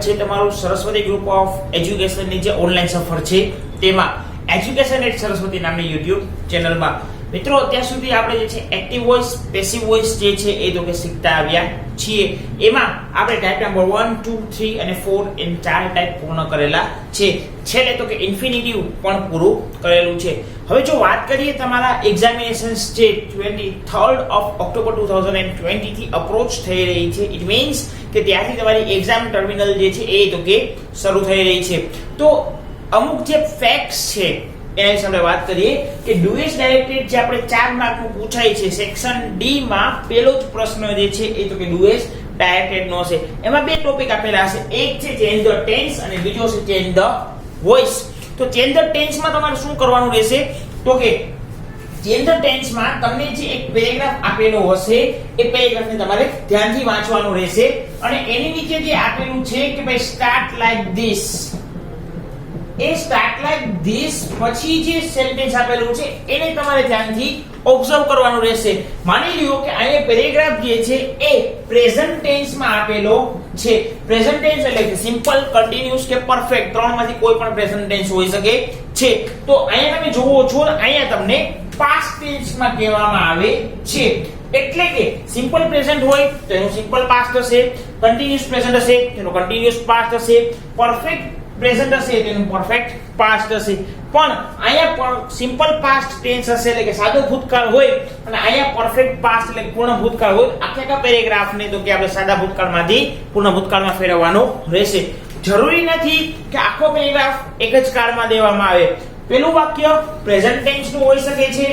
છે તમારું Saraswati group of એજ્યુકેશનની જે ઓનલાઈન સફર છે તેમાં એજ્યુકેશન એટ સરસ્વતી નામની YouTube ચેનલમાં મિત્રો અત્યાર સુધી આપણે જે છે એક્ટિવ વોઇસ પેસિવ વોઇસ જે છે એ તો કે શીખતા આવ્યા છીએ. એમાં આપણે ટાઈપ નંબર 1 2 3 અને 4 એમ 4 ટાઈપ પૂર્ણ કરેલા છે. છેલ્લે તો કે ઇન્ફિનિટિવ પણ પૂરું કરેલું છે. હવે જો વાત કરીએ તમારા એક્ઝામિનેશન્સ જે 23rd ઓફ ઓક્ટોબર 2020 થી અપ્રોચ થઈ રહી છે, ઇટ મીન્સ કે ત્યાંથી તમારી એક્ઝામ ટર્મિનલ જે છે એ તો કે શરૂ થઈ રહી છે. તો અમુક જે ફેક્ટ્સ છે એના વિશે આપણે વાત કરીએ કે ડ્યુએસ ડાયરેક્ટેડ જે આપણે 4 માર્કનું પૂછાય છે સેક્શન ડી માં પહેલો જ પ્રશ્ન જે છે એ તો કે ડ્યુએસ ડાયરેક્ટેડ નો છે. એમાં બે ટોપિક આપેલા છે, એક છે ચેન્જ ધ ટેન્સ અને બીજો છે ચેન્જ ધ વોઇસ. તો ચેન્જ ધ ટેન્સ માં તમારે શું કરવાનું રહેશે તો કે ચેન્જ ધ ટેન્સ માં તમને જે એક પેરેગ્રાફ આપેલો હશે એ પેરેગ્રાફને તમારે ધ્યાનથી વાંચવાનું રહેશે અને એની નીચે જે આપેલું છે કે ભાઈ start like this, A start like this પછી જે સેન્ટેન્સ આપેલું છે એને તમારે ધ્યાનથી ઓબ્ઝર્વ કરવાનું રહેશે. માની લ્યો કે અહીંયા પેરેગ્રાફ જે છે એ પ્રેઝન્ટ ટેન્સ માં આપેલો છે. પ્રેઝન્ટ ટેન્સ એટલે કે સિમ્પલ, કન્ટિન્યુઅસ કે પરફેક્ટ, ત્રણમાંથી કોઈ પણ પ્રેઝન્ટ ટેન્સ હોઈ શકે છે. તો અહીંયા તમે જોવો છો અહીંયા તમને પાસ્ટ ટેન્સ માં કહેવામાં આવે છે. એટલે કે સિમ્પલ પ્રેઝન્ટ હોય તો એનું સિમ્પલ પાસ્ટ હશે, કન્ટિન્યુઅસ પ્રેઝન્ટ હશે તેનો કન્ટિન્યુઅસ પાસ્ટ હશે, પરફેક્ટ પ્રેઝન્ટ હશે તેનું પરફેક્ટ પાસ્ટ હશે. પણ અહીંયા પણ સિમ્પલ પાસ્ટ ટેન્સ હશે એટલે કે સાદો ભૂતકાળ હોય અને અહીંયા પરફેક્ટ પાસ્ટ એટલે પૂર્ણ ભૂતકાળ હોય. આખા પેરેગ્રાફને તો કે આપણે સાદા ભૂતકાળમાંથી પૂર્ણ ભૂતકાળમાં ફેરવવાનો રહેશે. જરૂરી નથી કે આખો પેરેગ્રાફ એક જ કાળમાં દેવામાં આવે. પેલું વાક્ય પ્રેઝન્ટ ટેન્સ નું હોઈ શકે છે,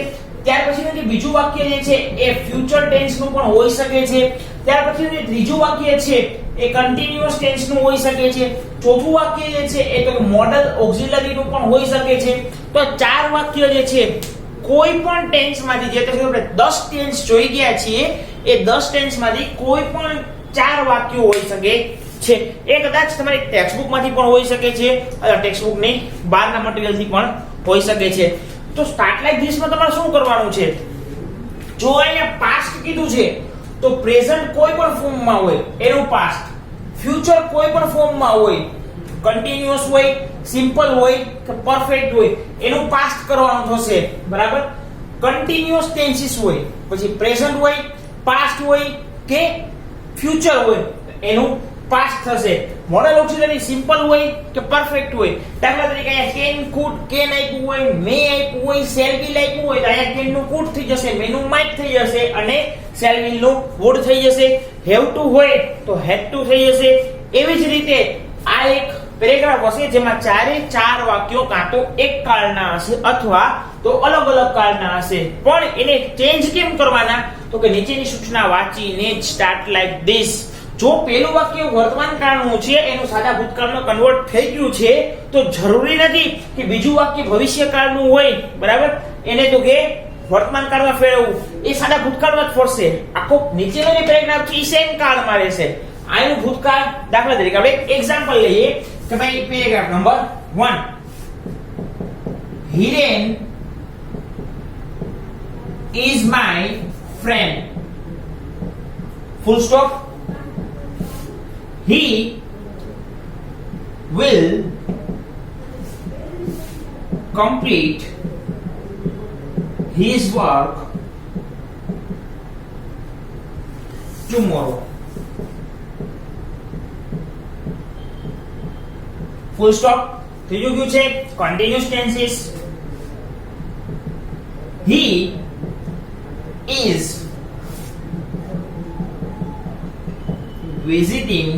ત્યાર પછીનું જે બીજું વાક્ય જે છે એ ફ્યુચર ટેન્સ નું પણ હોઈ શકે છે, ત્યાર પછીનું જે ત્રીજું વાક્ય છે એ કન્ટિન્યુઅસ ટેન્સ નું હોઈ શકે છે, ચોથું વાક્ય જે છે એ તો મોડલ ઓક્સિલરી નું પણ હોઈ શકે છે. તો ચાર વાક્ય જે છે કોઈ પણ ટેન્સ માંથી, જે આપણે 10 ટેન્સ જોઈ ગયા છીએ એ 10 ટેન્સ માંથી કોઈ પણ ચાર વાક્યો હોઈ શકે છે. એ કદાચ તમારી ટેક્સ્ટબુક માંથી પણ હોઈ શકે છે અથવા ટેક્સ્ટબુક ની બહારના મટીરીયલ થી પણ હોઈ શકે છે. તો સ્ટાર્ટ લાઈક ધીસ માં તમારે શું કરવાનું છે? જો અહીંયા પાસ્ટ કીધું છે તો પ્રેઝન્ટ કોઈ પણ ફોર્મમાં હોય એનું પાસ્ટ, ફ્યુચર કોઈ પણ ફોર્મમાં હોય, કન્ટિન્યુઅસ હોય, સિમ્પલ હોય કે પરફેક્ટ હોય એનું પાસ્ટ કરવાનું થશે. બરાબર? કન્ટિન્યુઅસ ટેન્સીસ હોય પછી પ્રેઝન્ટ હોય, પાસ્ટ હોય કે ફ્યુચર હોય એનું પાસ્ટ થશે. મોડલ ઓક્સિલરી સિમ્પલ હોય કે પરફેક્ટ હોય. દાખલા તરીકે અહીંયા કેન, કુડ, કેન આપ્યું હોય, મે આપ્યું હોય, શેલ વિલ આપ્યું હોય તો અહીંયા કેન નું કુડ થઈ જશે, મે નું માઇટ થઈ જશે અને શેલ વિલ નું વુડ થઈ જશે. હેવ ટુ હોય તો હેડ ટુ થઈ જશે. એવી જ રીતે આ એક પેરેગ્રાફ હશે જેમાં ચારે ચાર વાક્યો કાં તો એક કાળના હશે અથવા તો અલગ અલગ કાળના હશે. પણ એને ચેન્જ કેમ કરવાના તો કે નીચેની સૂચના વાંચીને જ સ્ટાર્ટ લાઈક ધીસ. જો પેલું વાક્ય વર્તમાન કાળનું છે એનું સાદા ભૂતકાળમાં કન્વર્ટ થઈ ગયું છે તો જરૂરી નથી કે બીજું વાક્ય ભવિષ્યકાળનું હોય. બરાબર? એને તો કે વર્તમાન કાળમાં ફેરવવું, એ સાદા ભૂતકાળમાં જ ફરશે. આખો નીચેનો જે પેરેગ્રાફ છે એ સેમ કાળમાં રહેશે. આનું ભૂતકાળ દાખલા તરીકે આપણે એક્ઝામ્પલ લઈએ કે ભાઈ paragraph number 1, Hiren is my friend, full stop. He will complete his work tomorrow. Full stop. ત્રીજું કયું છે? Continuous tenses. He is visiting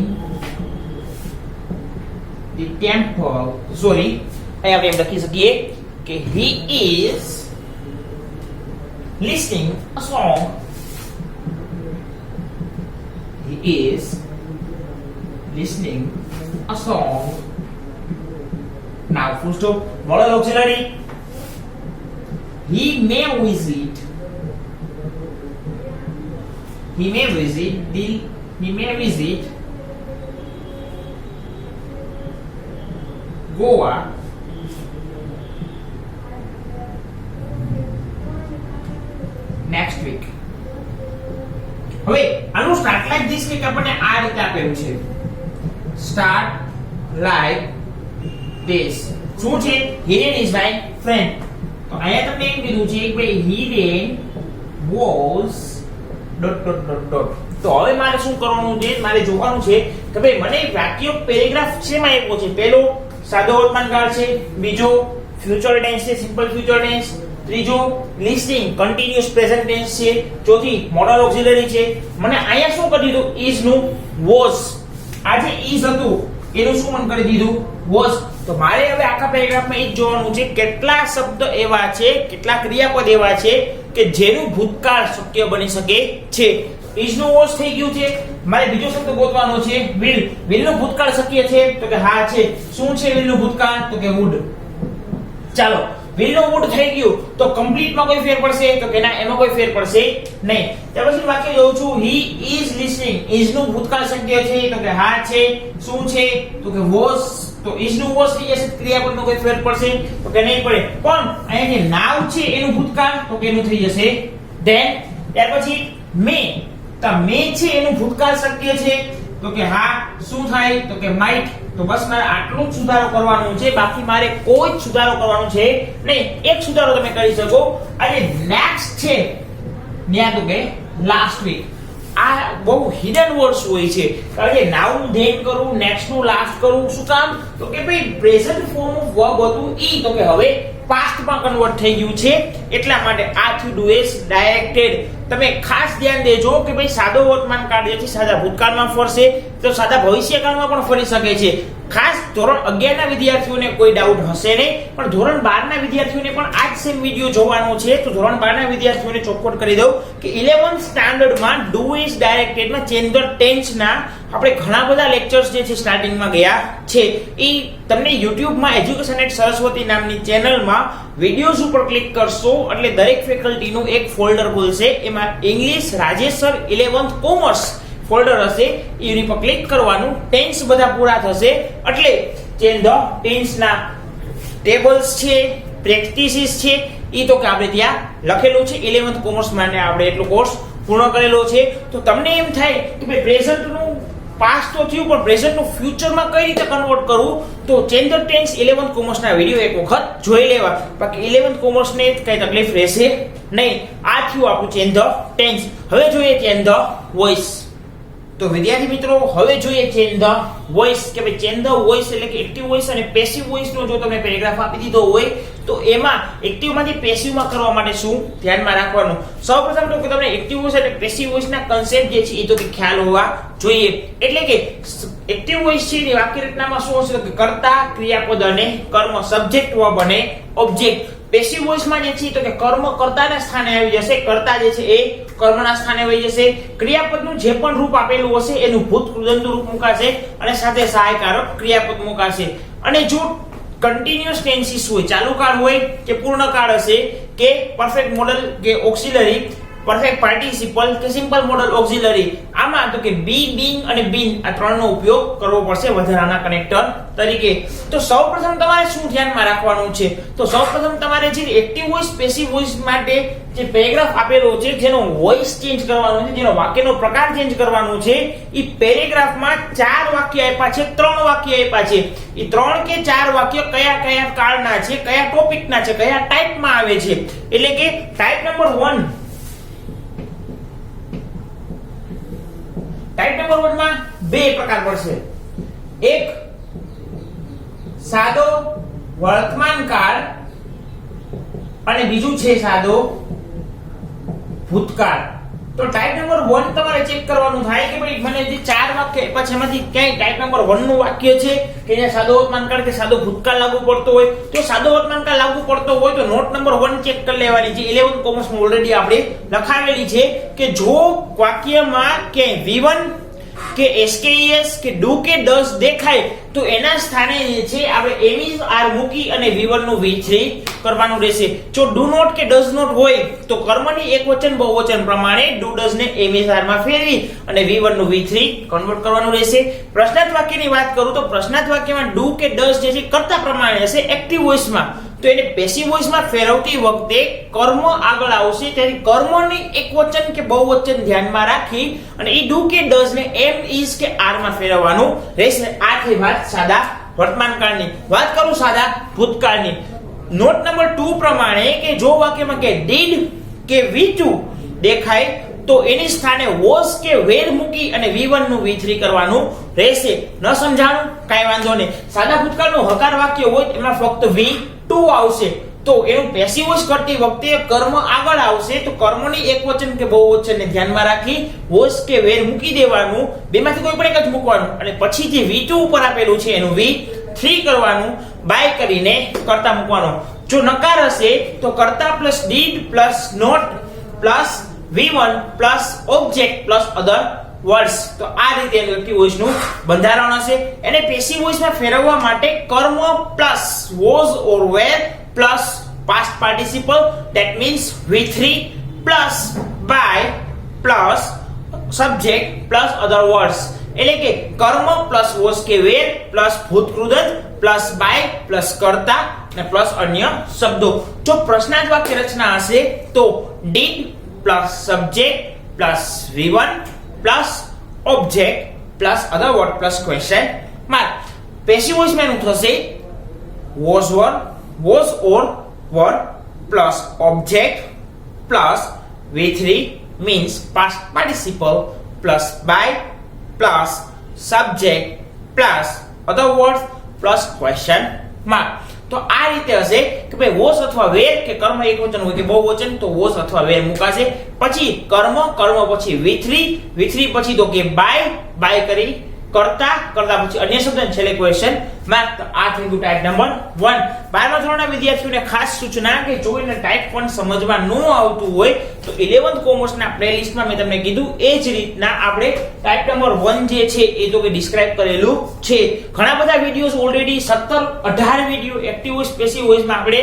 the temple. Sorry, અહીંયા આપણે એમ લખી શકીએ કે he is listening a song. He is listening a song. Now full stop. Modal auxiliary. He may visit Goa next week. હવે આનું સ્ટાર્ટ લાઈક ધીસ કે આપણને આ રીતે આપેલું છે. Start like this. શું છે? Hiren is my friend. તો અહીંયા તમને એમ કીધું છે કે ભાઈ Hiren was ... તો હવે મારે શું કરવાનું છે? મારે જોવાનું છે કે ભાઈ મને વાક્ય પેરેગ્રાફ શેમાં આપ્યો છે. પહેલો સાદો વર્તમાનકાળ છે, બીજો ફ્યુચર ટેન્સ છે, સિમ્પલ ફ્યુચર ટેન્સ, ત્રીજો લિસ્ટિંગ કન્ટિન્યુઅસ પ્રેઝન્ટ ટેન્સ છે, ચોથી મોડલ ઓક્સિલરી છે. મને અહીંયા શું કરી દીધું? is નું was. આ જે is હતું એનું શું મન કરી દીધું? was. તો મારે હવે આખા પેરેગ્રાફમાં એ જ જોવાનું છે કેટલા શબ્દ એવા છે, કેટલા ક્રિયાપદ એવા છે કે જેનું ભૂતકાળ શક્ય બની શકે છે. is નું was થઈ ગયું છે. મારે બીજો શબ્દ ગોતવાનો છે will. will નું ભૂતકાળ શક્ય છે તો કે હા છે. શું છે will નું ભૂતકાળ? તો કે would. ચાલો will નું would થઈ ગયું તો કમ્પ્લીટ માં કોઈ ફેર પડશે? તો કે ના, એમાં કોઈ ફેર પડશે નહીં. ત્યાર પછી વાક્ય જોઉં છું he is listening. is નું ભૂતકાળ શક્ય છે તો કે હા છે. શું છે? તો કે was. તો is નું was થઈ જશે. ક્રિયાપદ નો કોઈ ફેર પડશે? તો કે નહીં પડે. પણ અહીંયા જે now છે એનું ભૂતકાળ તો કે એનું થઈ જશે then. ત્યાર પછી may. તો may છે એનું ભૂતકાળ શક્ય છે તો કે હા. શું થાય? તો કે might. તો બસ મારે આટલું જ સુધારો કરવાનું છે, બાકી મારે કોઈ જ સુધારો કરવાનો છે નહીં. એક સુધારો તમે કરી શકો, અને નેક્સ્ટ છે ન્યા તો કે લાસ્ટ વીક. આ બહુ હિડન વર્ડ્સ હોય છે, કારણ કે નાઉ નું ધેન કરું, નેક્સ્ટ નું લાસ્ટ કરું. શું કામ? તો કે ભાઈ પ્રેઝન્ટ ફોર્મ ઓફ વર્બ હતું ઈ તો કે હવે પાસ્ટ માં કન્વર્ટ થઈ ગયું છે, એટલા માટે આ થયું ડુએસ ડાયરેક્ટેડ. તમે ખાસ ધ્યાન દેજો કે ભાઈ સાદો વર્તમાન કાળ જે છે સાદા ભૂતકાળમાં ફરશે તો સાદા ભવિષ્યકાળમાં પણ ફરી શકે છે. ખાસ ધોરણ 11 ના વિદ્યાર્થીઓને કોઈ ડાઉટ હશે નહીં, પણ ધોરણ 12 ના વિદ્યાર્થીઓને પણ આ જ સેમ વિડિયો જોવાનો છે. તો ધોરણ 12 ના વિદ્યાર્થીઓને ચોખવટ કરી દઉં કે 11th સ્ટાન્ડર્ડમાં ડુ ઇઝ ડાયરેક્ટેડમાં ચેન્જ ધ ટેન્સ ના આપણે ઘણા બધા લેક્ચર્સ જે છે સ્ટાર્ટિંગમાં ગયા છે. એ તમને યુટ્યુબમાં એજ્યુકેશન એટ સરસ્વતી નામની ચેનલમાં વિડિયોઝ ઉપર ક્લિક કરશો એટલે દરેક ફેકલ્ટીનું એક ફોલ્ડર ખુલશે. એમાં English Rajesh sir 11th commerce folder હશે. એની પર ક્લિક કરવાનું, ટેન્સ બધા પૂરા થશે એટલે ચેન્જ ધ ટેન્સ ના ટેબલ્સ છે, પ્રેક્ટિસિસ છે, ઈ તો કે આપણે ત્યાં લખેલું છે. 11th કોમર્સ માટે આપણે એટલો કોર્સ પૂર્ણ કરેલો છે. તો તમને એમ થાય કે ભાઈ પ્રેઝન્ટ નું પાસ્ટ તો થયું, પણ પ્રેઝન્ટ નું ફ્યુચર માં કઈ રીતે કન્વર્ટ કરવું? તો change the tense 11th commerce ના વિડિયો એક વખત જોઈ લેવા, બાકી 11th કોમર્સ ને કઈ તકલીફ રહેશે નહીં. આ થયું આપણું ચેન્જ ધ ટેન્સ. હવે જોઈએ ચેન્જ ધ વોઇસ. તો વિદ્યાર્થી મિત્રો હવે જોઈએ ચેન્જ ધ વોઇસ કે ભાઈ ચેન્જ ધ વોઇસ એટલે કે એક્ટિવ વોઇસ અને પેસિવ વોઇસ નો જો તમે પેરેગ્રાફ આપી દીધો હોય તો એમાં એક્ટિવ માંથી પેસિવ માં કરવા માટે શું ધ્યાનમાં રાખવાનું? સૌપ્રથમ તો કે તમને એક્ટિવ વોઇસ અને પેસિવ વોઇસ ના કન્સેપ્ટ જે છે એ તો કે ખ્યાલ હોવા જોઈએ. એટલે કે એક્ટિવ વોઇસ છે એની વાક્ય રચનામાં શું હશે? તો કે કર્તા, ક્રિયાપદ અને કર્મ, સબ્જેક્ટ વર્બ અને ઓબ્જેક્ટ. પેસિવ વોઇસ માં જે છે તો કે કર્મ કર્તાના સ્થાને આવી જશે, કર્તા જે છે એ કર્મના સ્થાને આવી જશે. ક્રિયાપદનું જે પણ રૂપ આપેલું હશે એનું ભૂત કૃદંત રૂપ મુકાશે અને સાથે સહાયકારક ક્રિયાપદ મુકાશે. અને જો કન્ટિન્યુઅસ ટેન્સીસ હોય, ચાલુ કાળ હોય કે પૂર્ણ કાળ હશે કે પરફેક્ટ મોડલ કે ઓક્સિલરી, પરફેક્ટ પાર્ટિસિપલ કે સિમ્પલ મોડલ ઓક્સિલરી, આમાં તો કે બી, બીંગ અને બીન આ ત્રણનો ઉપયોગ કરવો પડશે વધારાના કનેક્ટર તરીકે. તો સૌપ્રથમ તમારે શું ધ્યાનમાં રાખવાનું છે? તો સૌપ્રથમ તમારે જે એક્ટિવ વોઇસ પેસિવ વોઇસ માટે જે પેરેગ્રાફ આપેલો છે જેનો વોઇસ ચેન્જ કરવાનો છે, જેનો વાક્યનો પ્રકાર ચેન્જ કરવાનો છે, એ પેરેગ્રાફમાં 4 વાક્ય આપ્યા છે, 3 વાક્ય આપ્યા છે. એ 3 કે 4 વાક્ય કયા કયા કાળના છે, કયા ટોપિકના છે, કયા ટાઈપમાં આવે છે? એટલે કે ટાઈપ નંબર 1 માં 2 પ્રકાર પડશે. એક સાદો વર્તમાન કાળ અને બીજું છે સાદો ભૂતકાળ. તો ટાઈપ નંબર 1 તમારે ચેક કરવાનું થાય કે ભાઈ મને જે 4 વાક્ય પછી એમાંથી ક્યાંય ટાઈપ નંબર 1 નું વાક્ય છે કે જ્યાં સાદો વર્તમાન કાળ કે સાદો ભૂતકાળ લાગુ પડતો હોય. તો સાદો વર્તમાન કાળ લાગુ પડતો હોય તો નોટ નંબર 1 ચેક કરી લેવાની છે. 11th કોમર્સ માં ઓલરેડી આપણે લખાવેલી છે કે જો વાક્યમાં કે V1 કે SKES કે do કે does દેખાય તો એના સ્થાને જે છે આપણે એમ આર મૂકી અને V1 નું V3 કરવાનું રહેશે. જો do not કે does not હોય તો કર્મની એકવચન બહુવચન પ્રમાણે do does ને એમ આર માં ફેરવી અને V1 નું V3 કન્વર્ટ કરવાનું રહેશે. પ્રશ્નાર્થ વાક્યની વાત કરું તો પ્રશ્નાર્થ વાક્યમાં do કે does જે છે કર્તા પ્રમાણે હશે એક્ટિવ વોઇસમાં, તો એને પેસિવ વોઇસમાં ફેરવતી વખતે કર્મ આગળ આવશે. તેથી કર્મની એકવચન કે બહુવચન ધ્યાનમાં રાખી અને એ do કે does ને એમ ઇઝ કે આર માં ફેરવવાનું રહેશે. આ થઈ વાત સાદા વર્તમાનકાળની. વાત કરું સાદા ભૂતકાળની. નોટ નંબર 2 પ્રમાણે કે જો વાક્યમાં કે did કે V2 દેખાય તો એની સ્થાને was કે were મૂકી અને V1 નું V3 કરવાનું રહેશે. ન સમજાણું? કાઈ વાંધો નહીં. સાદા ભૂતકાળનું હકાર વાક્ય હોય એમાં ફક્ત V2 આવશે. તો એનું પેસિવ વોઇસ કરતી વખતે કર્મ આગળ આવશે તો કર્મની એકવચન કે બહુવચનને ધ્યાનમાં રાખી was કે were મૂકી દેવાનું. બેમાંથી કોઈ પણ એક જ મૂકવાનું અને પછી જે V2 ઉપર આપેલું છે એનું V3 કરવાનું. બાય કરીને કર્તા મૂકવાનો. જો નકાર હશે તો કર્તા plus did plus not plus V1 plus object plus other words. તો આ રીતે એક્ટિવ વોઇસ નું બંધારણ હશે. એને પેસિવ વોઇસ માં ફેરવવા માટે કર્મ plus was or were plus past participle, that means V3 plus by plus subject plus other words. એટલે કે કર્મ પ્લસ was કે were પ્લસ ભૂતકૃદંત પ્લસ by પ્લસ કર્તા અને પ્લસ અન્ય શબ્દો. જો પ્રશ્નાર્થ વાક્ય રચના હશે તો did plus subject plus V1 plus object plus other word plus question mark. Passive voice માં થશે was or were plus object plus V3 means past participle plus by plus subject plus other words plus question mark. તો આ રીતે હશે કે ભાઈ was અથવા were કે કર્મ એકવચન હોય કે બહુવચન તો was અથવા were મુકાશે. પછી કર્મ પછી V3 પછી તો કે by કરી કરતા પછી અન્ય શબ્દ છેલ્લે ક્વેશ્ચન માર્ક. તો આ થઈ ગયું ટાઈપ નંબર 1. 12મા ધોરણના વિદ્યાર્થીઓને ખાસ સૂચના કે જો એને ટાઈપ 1 સમજવા ન આવતું હોય તો 11th કોમર્સના પ્લેલિસ્ટમાં મેં તમને કીધું એ જ રીતના આપણે ટાઈપ નંબર 1 જે છે એ તો કે ડિસ્ક્રાઇબ કરેલું છે. ઘણા બધા videos already 17-18 video active voice passive વોઇસમાં આપણે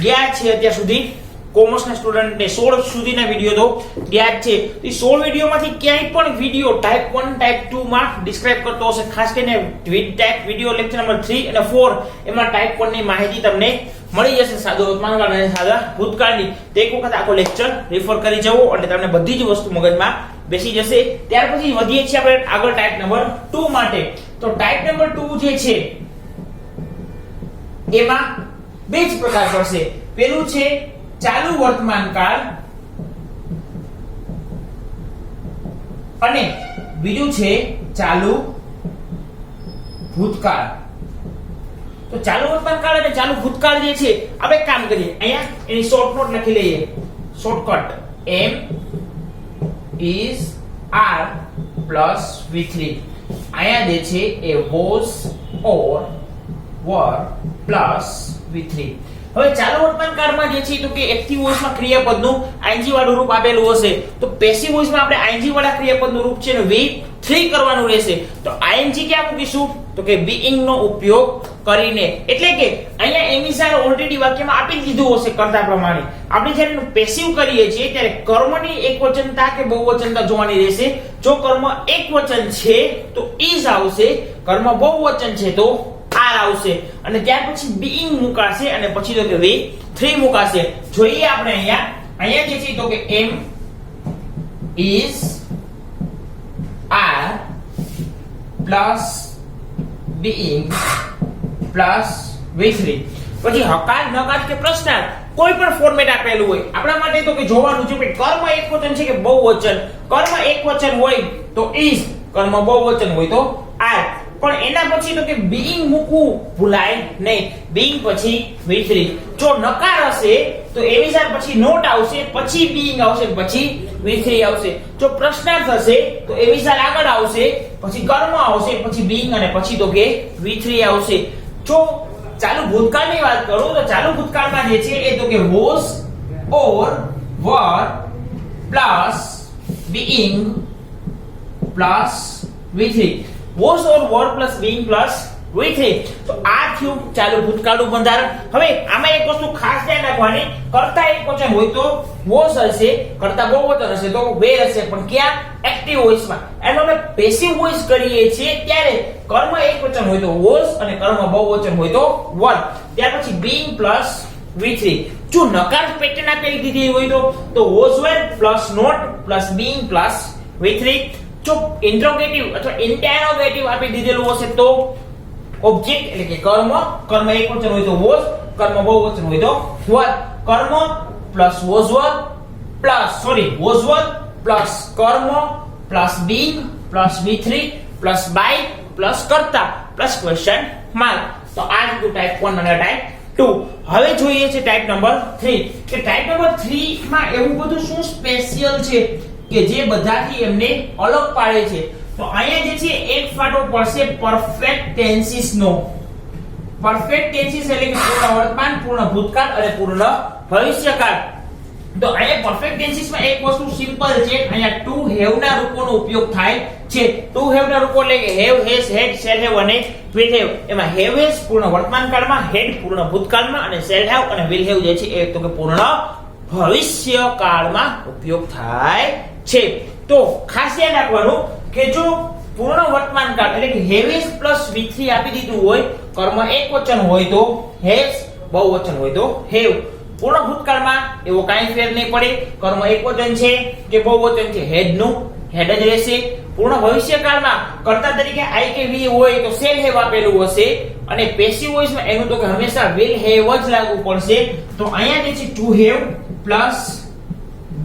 ગયા છે અત્યાર સુધી. કોમર્સના સ્ટુડન્ટને 16 સુધીના વિડિયો તો ગયા છે. તો 16 વિડિયોમાંથી ક્યાંય પણ વિડિયો ટાઈપ 1 ટાઈપ 2 માં ડિસ્ક્રાઇબ કરતો હશે. ખાસ કરીને ટાઈપ વિડિયો લેક્ચર નંબર 3 અને 4 એમાં ટાઈપ 1 ની માહિતી તમને મળી જશે. સાદો વર્તમાનકાળ અને સાદા ભૂતકાળની. તો એક વખત આખો લેક્ચર રેફર કરી જવો એટલે તમને બધી જ વસ્તુ મગજમાં બેસી જશે. ત્યાર પછી વધીએ છીએ આપણે આગળ ટાઈપ નંબર 2 માટે. તો ટાઈપ નંબર 2 જે છે એમાં બે જ પ્રકાર પડશે. પેલું છે ચાલુ વર્તમાનકાળ અને બીજું છે ચાલુ ભૂતકાળ. તો ચાલુ વર્તમાનકાળ અને ચાલુ ભૂતકાળ જે છે આપણે કામ કરીએ. અહીંયા એની શોર્ટ નોટ લખી લઈએ. Shortcut M is R plus V3. અહીંયા જે છે એ was or were plus V3. હવે ચાલુ વર્તમાનકાળમાં જે છે તો કે એક્ટિવ વોઇસમાં ક્રિયાપદનું ing વાળું રૂપ આપેલું હશે. તો પેસિવ વોઇસમાં આપણે ing વાળા ક્રિયાપદનું રૂપ છે ને V3 કરવાનું રહેશે. તો ing ક્યાં મૂકીશું તો કે being નો ઉપયોગ કરીને. એટલે કે અહીંયા એમિસાર ઓલરેડી વાક્યમાં આપી દીધું હશે કરતા પ્રમાણે. આપણે જ્યારે પેસિવ કરીએ છીએ ત્યારે કર્મની એકવચનતા કે બહુવચનતા જોવાની રહેશે. જો કર્મ એકવચન છે તો is આવશે. કર્મ બહુવચન છે તો R આવશે અને ત્યાર પછી being મુકાશે અને પછી તો કે V3 મુકાશે. જોઈએ આપણે અહીંયા જે છે તો કે M is R plus being plus V3. પછી હકાર નકાર કે પ્રશ્નાર્થ કોઈ પણ ફોર્મેટ આપેલું હોય આપણા માટે તો કે જોવાનું છે કે કર્મ એકવચન છે કે બહુવચન. કર્મ એકવચન હોય તો is, કર્મ બહુવચન હોય તો R. પણ એના પછી તો કે being મૂકવું ભૂલાય નહીં. being પછી V3. જો નકાર હશે તો એમિસાર પછી નોટ આવશે, પછી being આવશે, પછી V3 આવશે. જો પ્રશ્નાર્થ હશે તો એમિસાર આગળ આવશે, પછી કર્મ આવશે, પછી being અને પછી તો કે V3 આવશે. જો ચાલુ ભૂતકાળની વાત કરું તો ચાલુ ભૂતકાળમાં જે છે એ તો કે was or were plus being plus V3. was or were plus being plus V3. તો આ થયું ચાલુ ભૂતકાળનું બંધારણ. હવે આમાં એક વસ્તુ ખાસ ધ્યાન રાખવાની, કર્તા એકવચન હોય તો was હશે, કર્તા બહુવચન હશે તો were હશે. પણ ક્યાં? એક્ટિવ વોઇસમાં. એનો આપણે પેસિવ વોઇસ કરીએ છીએ ત્યારે કર્મ એકવચન હોય તો was અને કર્મ બહુવચન હોય તો were. ત્યાર પછી being plus V3. જો નકાર પેટર્ન આપેલી દીધી હોય તો was were plus not plus being plus V3. જો ઇન્ટ્રોગેટિવ અથવા ઇન્ટેરોગેટિવ આપી દીધેલું હશે તો ઓબ્જેક્ટ એટલે કે કર્મ, કર્મ એકવચન હોય તો વોઝ, કર્મ બહુવચન હોય તો વોઝ, કર્મ પ્લસ વોઝ પ્લસ કર્મ plus being plus V3 plus by plus કર્તા પ્લસ ક્વેશ્ચન માર્ક. તો આ હતું ટાઈપ 1 અને ટાઈપ 2. હવે જોઈએ છે ટાઈપ નંબર 3 કે ટાઈપ નંબર 3 માં એવું બધું શું સ્પેશિયલ છે કે જે બધાથી એમને અલગ પાડે છે. તો અહીંયા જે છે એક ફાટો પડશે પરફેક્ટ ટેન્સીસ નો. પરફેક્ટ ટેન્સીસ એટલે કે પૂર્ણ વર્તમાન, પૂર્ણ ભૂતકાળ અને પૂર્ણ ભવિષ્યકાળ. તો અહીંયા પરફેક્ટ ટેન્સીસ માં એક વસ્તુ સિમ્પલ છે, અહીંયા ટુ હેવ ના રૂપોનો ઉપયોગ થાય છે. ટુ હેવ ના રૂપો એટલે કે have, has, had, shall have અને વિલ હેવ. એમાં હેવ હેઝ પૂર્ણ વર્તમાન કાળમાં, હેડ પૂર્ણ ભૂતકાળમાં અને શેલ હેવ અને વિલ હેવ જે છે એ તો કે પૂર્ણ ભવિષ્યકાળમાં ઉપયોગ થાય છે. તો ખાસ યાદ રાખવાનું કે જો પૂર્ણ વર્તમાન કાળ એટલે કે હેવ હેઝ પ્લસ V3 આપી દીધું હોય, કર્મ એકવચન હોય તો હેઝ, બહુવચન હોય તો હેવ. પૂર્ણ ભૂતકાળમાં એવો કાંઈ ફેર નહીં પડે, કર્મ એકવચન છે કે બહુવચન છે હેડ નું હેડ જ રહેશે. પૂર્ણ ભવિષ્યકાળમાં કર્તા તરીકે આઈ કે વી હોય તો શેલ હેવ આપેલું હશે અને પેસિવ વોઇસમાં એનું તો કે હંમેશા વિલ હેવ જ લાગુ પડશે. તો અહીંયા જે છે to have plus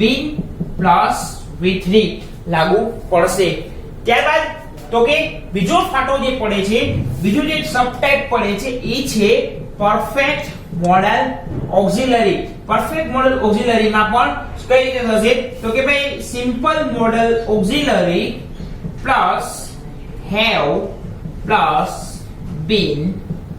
bin plus V3 લાગુ પડશે. ત્યારબાદ તો કે બીજો ફાટો જે પડે છે, બીજું જે સબટાઇપ પડે છે એ છે perfect modal auxiliary. Perfect modal auxiliary માં પણ કઈ રીતે થશે તો કે ભાઈ simple model auxiliary plus have plus bin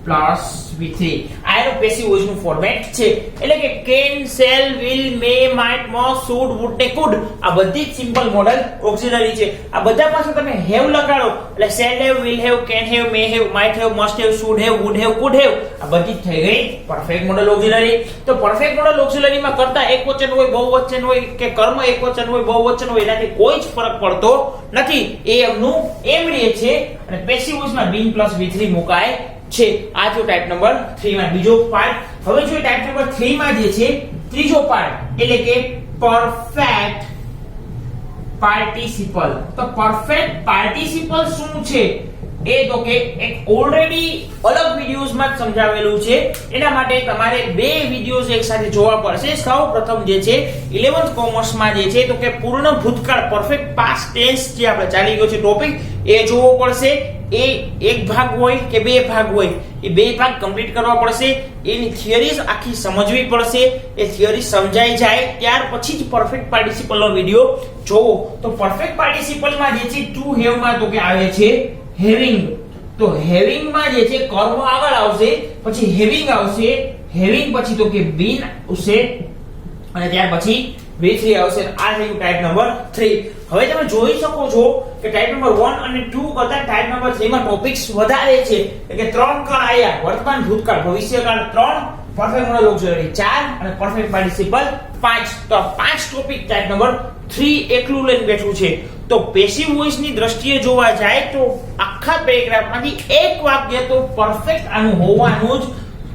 plus V3. આ એનું પેસિવ વોઇસ નું ફોર્મેટ છે. એટલે કે can, shall, will, may, might, must, should, would ને કુડ આ બધી જ સિમ્પલ મોડલ ઓક્સિલરી છે. આ બધા પાછળ તમે હેવ લગાડો એટલે shall have, will have, can have, may have, might have, must have, should have, would have, could have આ બધી જ થઈ ગઈ પરફેક્ટ મોડલ ઓક્સિલરી. તો પરફેક્ટ મોડલ ઓક્સિલરી માં કરતા એકવચન હોય, બહુવચન હોય કે કર્મ એકવચન હોય, બહુવચન હોય એનાથી કોઈ જ ફરક પડતો નથી. એ એમનું એમ રહે છે અને પેસિવ વોઇસ માં બીન પ્લસ V3 મુકાય છે. આ જો ટાઈપ નંબર 3 માં બીજો પાર્ટ. હવે જો ટાઈપ નંબર 3 માં જે છે ત્રીજો પાર્ટ એટલે કે પરફેક્ટ પાર્ટિસિપલ. તો પરફેક્ટ પાર્ટિસિપલ શું છે એ તો કે એક ઓલરેડી અલગ વિડિયોઝ માં સમજાવેલું છે. એના માટે તમારે બે વિડિયોઝ એકસાથે જોવા પડશે. સૌપ્રથમ જે છે 11th કોમર્સ માં જે છે તો કે પૂર્ણ ભૂતકાળ પરફેક્ટ પાસ્ટ ટેન્સ જે આપણે ચાલી ગયો છે ટોપિક એ જોવો પડશે. એ એક ભાગ હોય કે બે ભાગ હોય એ બે ભાગ કમ્પ્લીટ કરવા પડશે. એની થિયરીઝ આખી સમજવી પડશે. એ થિયરી સમજાઈ જાય ત્યાર પછી જ પરફેક્ટ પાર્ટિસિપલ નો વિડિયો જોવો. તો પરફેક્ટ પાર્ટિસિપલ માં જે છે ટુ હેવ માં તો કે આવે છે હેવિંગ. તો હેવિંગ માં જે છે કર્મ આગળ આવશે, પછી હેવિંગ આવશે, હેવિંગ પછી તો કે બીન આવશે અને ત્યાર પછી V3 આવશે. આ થયું ટાઈપ નંબર 3. હવે તમે જોઈ શકો છો કે ટાઈપ નંબર 1 અને 2 કરતા ટાઈપ નંબર 3 માં ટોપિક્સ વધારે છે. એટલે કે 3 કાળ આયા, વર્તમાન, ભૂતકાળ, ભવિષ્યકાળ 3, પરફેક્ટ મોડલ ઓક્સિલરી 4 અને પરફેક્ટ પાર્ટિસિપલ 5. તો 5 ટોપિક ટાઈપ નંબર 3 એકલું લઈને બેઠું છે. તો પેસિવ વોઇસ ની દ્રષ્ટિએ જોવા જાય તો આખા પેરેગ્રાફમાંથી એક વાક્ય તો પરફેક્ટ આનું હોવાનું જ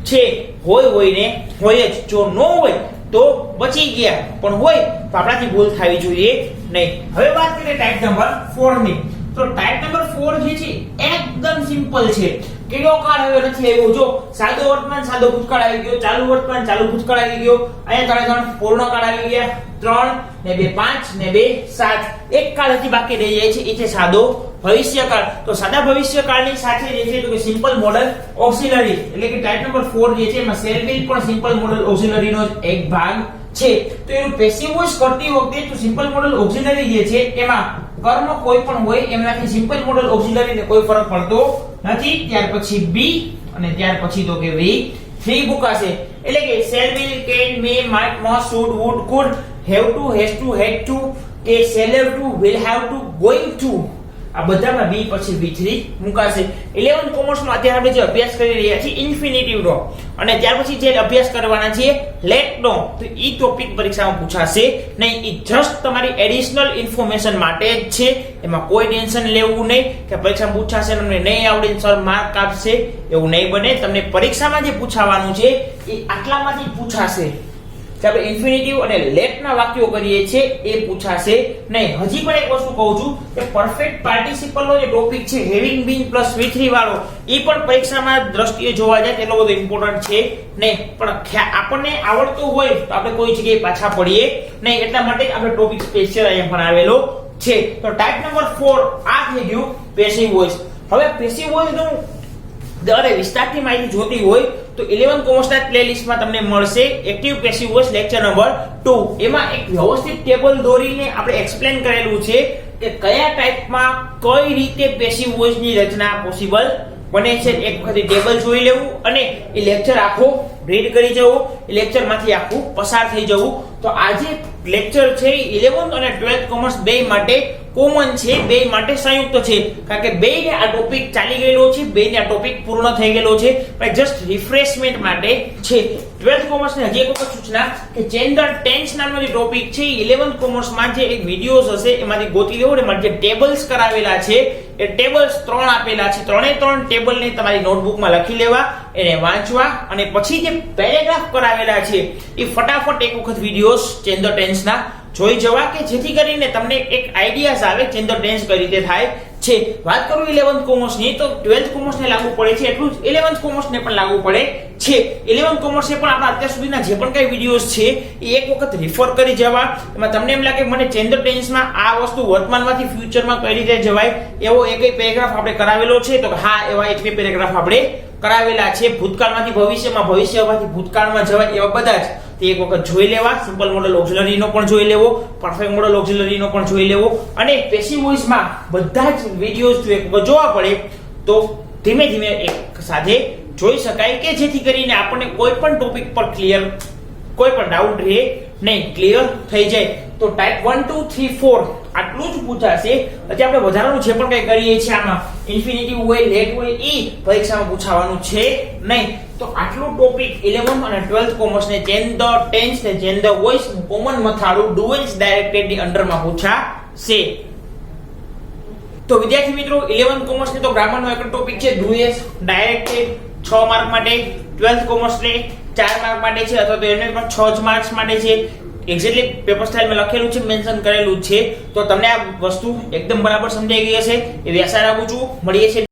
છે. હોય ને હોય જ. જો ન હોય તો બચી ગયા, પણ હોય તો આપણાથી ભૂલ થવી જોઈએ નહીં. હવે વાત કરીએ ટાઈપ નંબર 4 ની. તો ટાઈપ નંબર 4 જે છે એકદમ સિમ્પલ છે. કયો કાળ હવે નથી આવ્યો? જો સાદો વર્તમાન, સાદો ભૂતકાળ આવી ગયો, ચાલુ વર્તમાન, ચાલુ ભૂતકાળ આવી ગયો, અહીંયા 3 પૂર્ણ કાળ આવી ગયા, 3 ને 2 5 ને 2 7. એક કાળ હજી બાકી રહી જાય છે, એ છે સાદો ભવિષ્યકાળ. તો સાદા ભવિષ્યકાળની સાથે જે છે તો કે સિમ્પલ મોડલ ઓક્સિલરી એટલે કે ટાઈપ નંબર 4 જે છે એમાં શેલ વિલ પણ સિમ્પલ મોડલ ઓક્સિલરીનો જ એક ભાગ છે. તો એનું પેસિવ વોઇસ કરતી વખતે તો સિમ્પલ મોડલ ઓક્સિલરી જે છે એમાં કર્મ કોઈ પણ હોય એમનાથી સિમ્પલ મોડલ ઓક્સિલરીને કોઈ ફરક પડતો નથી. ત્યાર પછી બી અને ત્યાર પછી તો કે V3 મુકાશે. એટલે કે shall will, can, may, might, must, should, would, could, have to, has to, had to કે shall have to, will have to, going to આ બધામાં બી પછી V3 મુકાશે. 11th કોમર્સ માં અત્યારે આપણે જે અભ્યાસ કરી રહ્યા છીએ ઇન્ફિનિટિવ નો અને ત્યાર પછી જે અભ્યાસ કરવાના છે લેટ નો, તો ઈ ટોપિક પરીક્ષામાં પૂછાશે નહીં. ઈ જસ્ટ તમારી એડિશનલ ઇન્ફોર્મેશન માટે જ છે. એમાં કોઈ ટેન્શન લેવું નહીં કે પરીક્ષામાં પૂછાશે તમને નહીં આવડે સર માર્ક આપશે, એવું નહીં બને. તમને પરીક્ષામાં જે પૂછાવાનું છે એ આટલામાંથી પૂછાશે. જે આપણે ઇન્ફિનિટિવ અને લેટના વાક્યો કરીએ છીએ એ પૂછાશે નહીં. હજી પણ એક વસ્તુ કહું છું કે પરફેક્ટ પાર્ટિસિપલનો જે ટોપિક છે હેવિંગ બીન પ્લસ V3 વાળો એ પણ પરીક્ષામાં દ્રષ્ટિએ જોવા જાય એટલો બધો ઇમ્પોર્ટન્ટ છે નહીં, પણ આપણને આવડતું હોય તો આપણે કોઈ જગ્યાએ પાછા પડીએ નહીં, એટલા માટે આપણે ટોપિક સ્પેશિયલ અહીંયા ભણાવેલો છે. તો ટાઈપ નંબર 4 આ થઈ ગયું પેસિવ વોઇસ. હવે પેસિવ વોઇસ નું દરે વિસ્તારથી માહિતી જોતી હોય તો 11 કોમર્સના પ્લેલિસ્ટમાં તમને મળશે active passive voice lecture number 2. એમાં એક વ્યવસ્થિત ટેબલ દોરીને આપણે એક્સપ્લેન કરેલું છે કે કયા ટાઈપમાં કઈ રીતે પેસિવ વોઇસની રચના પોસિબલ બને છે. એક વખત ટેબલ જોઈ લેવું અને એ લેક્ચર આખો રીડ કરી જવું, એ લેક્ચરમાંથી આખું પસાર થઈ જવું. તો આજે લેક્ચર છે 11th અને 12th કોમર્સ બે માટે કોમન છે, બે માટે સંયુક્ત છે, કારણ કે બેને આ ટોપિક ચાલી ગયેલો છે, બેને આ ટોપિક પૂર્ણ થઈ ગયેલો છે, પણ જસ્ટ રિફ્રેશમેન્ટ માટે છે. 12th કોમર્સ ને હજી એક વખત સૂચના કે જેન્ડર ટેન્સ નામનો જે ટોપિક છે 11th કોમર્સમાં જે એક વિડિયોઝ હશે એમાંથી ગોતી લેવો ને માટે જે ટેબલ્સ કરાવેલા છે એ ટેબલ્સ 3 આપેલા છે. ત્રણે 3 ટેબલને તમારી નોટબુકમાં લખી લેવા, એને વાંચવા અને પછી જે પેરેગ્રાફ કરાવેલા છે એ ફટાફટ એક વખત વિડિયોઝ જેન્ડર ટેન્સના જોઈ જવા કે જેથી કરીને તમને એક આઈડિયાઝ આવે જેન્ડર ટેન્સ કઈ રીતે થાય છે. વાત કરું 11th કોમર્સ ની તો 12th કોમર્સ ને લાગુ પડે છે એટલું જ 11th કોમર્સ ને પણ લાગુ પડે છે. 11th કોમર્સ એ પણ આપણા અત્યાર સુધીના જે પણ કઈ વિડિયોઝ છે એ એક વખત રિફર કરી જવા. એમાં તમને એમ લાગે મને જેન્ડર ટેન્સમાં આ વસ્તુ વર્તમાનમાંથી ફ્યુચરમાં કઈ રીતે જવાય એવો એકય પેરેગ્રાફ આપણે કરાવેલો છે તો હા એવા એક બે પેરેગ્રાફ આપણે કરાવેલા છે. ભૂતકાળમાંથી ભવિષ્યમાં, ભવિષ્યમાંથી ભૂતકાળમાં જવાય એવા બધા જ તે એક વખત જોઈ લેવા. સિમ્પલ મોડલ ઓક્ઝિલરી નો પણ જોઈ લેવો, પરફેક્ટ મોડલ ઓક્ઝિલરી નો પણ જોઈ લેવો અને પેસિવ વોઇસમાં બધા જ વિડિયોઝ જો એક વખત જોવા પડે તો ધીમે ધીમે એક સાથે જોઈ શકાય કે જેથી કરીને આપણને કોઈ પણ ટોપિક પર ક્લિયર કોઈ પણ ડાઉટ રહે નહીં, ક્લિયર થઈ જાય. તો ટાઈપ 1 2 3 4 આટલું જ પૂછાશે. પછી આપણે વધારાનું જે પણ કંઈ કરીએ છીએ આમાં ઇન્ફિનિટિવ હોય, લેટ હોય એ પરીક્ષામાં પૂછાવાનું છે નહીં. તો આટલું ટોપિક 11th અને 12th કોમર્સ ને જેન્ડર ટેન્સ ને જેન્ડર વોઇસ કોમન મથાળું ડુઅલ્સ ડાયરેક્ટેડ ની અંડરમાં પૂછાશે. તો વિદ્યાર્થી મિત્રો 11th કોમર્સ ને તો ગ્રામર નો એક ટોપિક છે ડુઅલ્સ ડાયરેક્ટેડ 6 માર્ક માટે, 12th કોમર્સ ને 4 માર્ક માટે છે અથવા તો એને પણ 6 જ માર્ક્સ માટે છે. એક્ઝેક્ટલી પેપર સ્ટાઇલમાં લખેલું છે, મેન્શન કરેલું છે. તો તમને આ વસ્તુ એકદમ બરાબર સમજાઈ ગઈ હશે એવી આશા રાખું છું. મળીએ છીએ